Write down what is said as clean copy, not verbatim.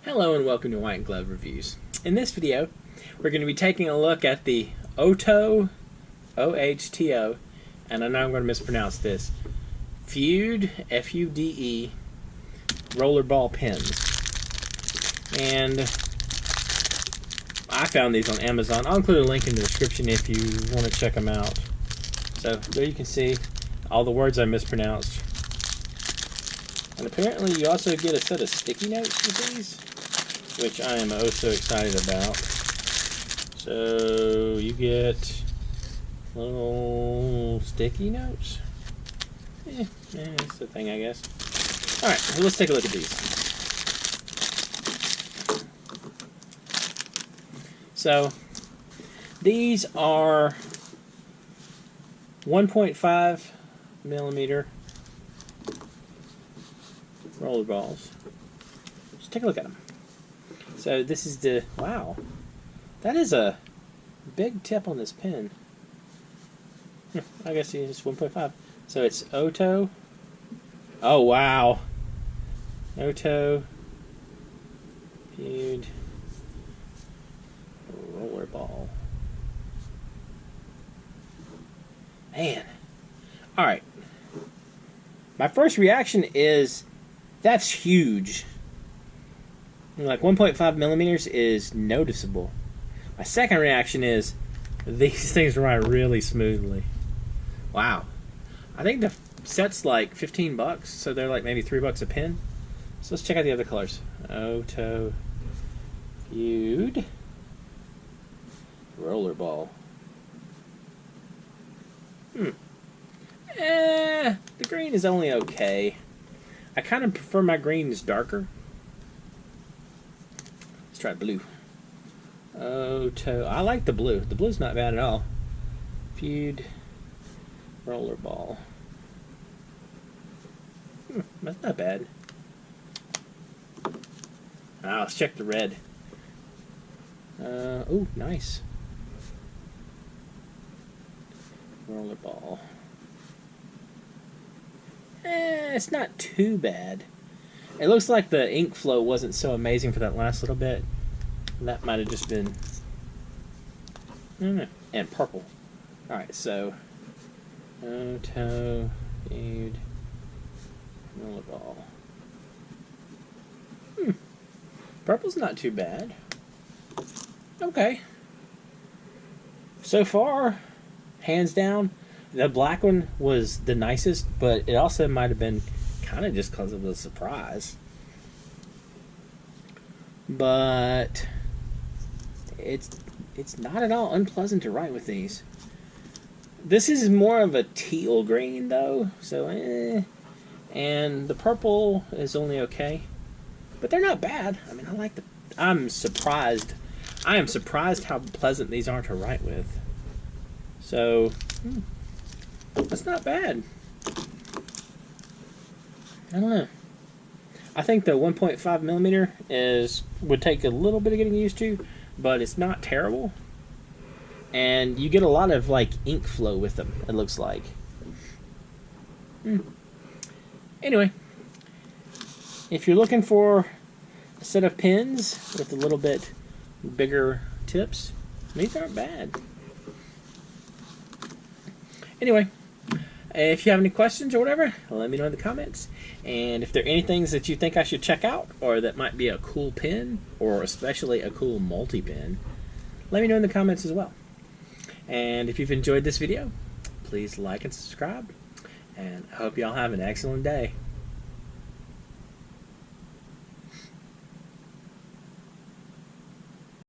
Hello and welcome to White Glove Reviews. In this video, we're going to be taking a look at the OHTO, O-H-T-O, and I know I'm going to mispronounce this, Fude, F-U-D-E, rollerball pins. And I found these on Amazon. I'll include a link in the description if you want to check them out. So there you can see all the words I mispronounced. And apparently you also get a set of sticky notes with these, which I am oh so excited about. So you get little sticky notes. That's the thing, I guess. Alright, so let's take a look at these. So these are 1.5 millimeter roller balls. Just take a look at them. So this is the, wow, that is a big tip on this pin. I guess it's 1.5. So it's OHTO. Oh wow. OHTO Fude rollerball. Man. Alright. My first reaction is that's huge. Like 1.5 millimeters is noticeable. My second reaction is these things ride really smoothly. Wow. I think the set's like 15 bucks, so they're like maybe $3 a pin. So let's check out the other colors. OHTO Fude rollerball. The green is only okay. I kind of prefer my greens darker. Let's try blue. OHTO. I like the blue. The blue's not bad at all. Fude rollerball. That's not bad. Let's check the red. Oh, nice. Rollerball. It's not too bad. It looks like the ink flow wasn't so amazing for that last little bit. That might have just been... I don't know. And purple. Alright, so... OHTO Fude rollerball. Purple's not too bad. Okay. So far, hands down, the black one was the nicest, but it also might have been kind of just because of the surprise. But it's not at all unpleasant to write with these. This is more of a teal green though, so and the purple is only okay, but they're not bad. I mean, I like the. I'm surprised. I am surprised how pleasant these are to write with. So. That's not bad. I don't know. I think the 1.5 millimeter would take a little bit of getting used to, but it's not terrible. And you get a lot of like ink flow with them, it looks like. Anyway, if you're looking for a set of pins with a little bit bigger tips, these aren't bad. Anyway, if you have any questions or whatever, let me know in the comments. And if there are any things that you think I should check out, or that might be a cool pin, or especially a cool multi-pin, let me know in the comments as well. And if you've enjoyed this video, please like and subscribe. And I hope y'all have an excellent day.